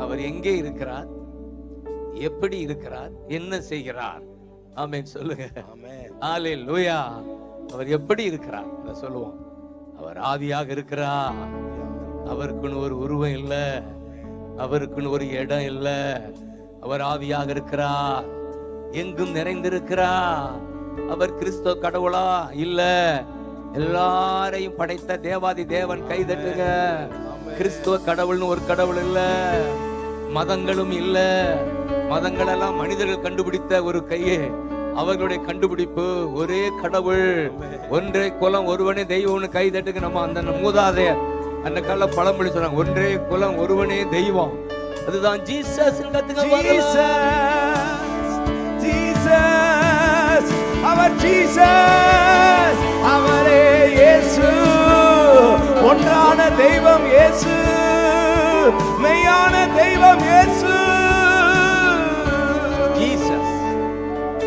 அவர் எங்கே இருக்கிறார், எப்படி இருக்கிறார், என்ன செய்கிறார்? ஆமென் சொல்லுங்க. ஹல்லேலூயா. அவர் எப்படி இருக்கிறார் அதை சொல்லுவோம். அவர் ஆவியாக இருக்கிறார். அவருக்குன்னு ஒரு உருவம் இல்ல, அவருக்குன்னு ஒரு இடம் இல்ல. அவர் ஆவியாக இருக்கிறார், எங்கும் நிறைந்திருக்கிறார். அவர் கிறிஸ்துவ கடவுளா? இல்ல. எல்லாரையும் படைத்த தேவாதி தேவன். கைதட்டுங்க. கிறிஸ்துவ கடவுள்னு ஒரு கடவுள் இல்ல, மதங்களும் இல்ல. மதங்கள் எல்லாம் மனிதர்கள் கண்டுபிடித்த ஒரு கையே. அவர்களுடைய கண்டுபிடிப்பு ஒரே கடவுள், ஒன்றே குலம், ஒருவனே தெய்வம்னு. கைதட்டுங்க. நம்ம அந்த மூதாதையர் அந்த கால பழமொழி சொன்னாங்க, ஒன்றே குலம், ஒருவனே தெய்வம். அதுதான் ஜீசஸ். அவர் ஜீசஸ், அவரே இயேசு. ஒன்றான தெய்வம் இயேசு, மெய்யான தெய்வம் இயேசு.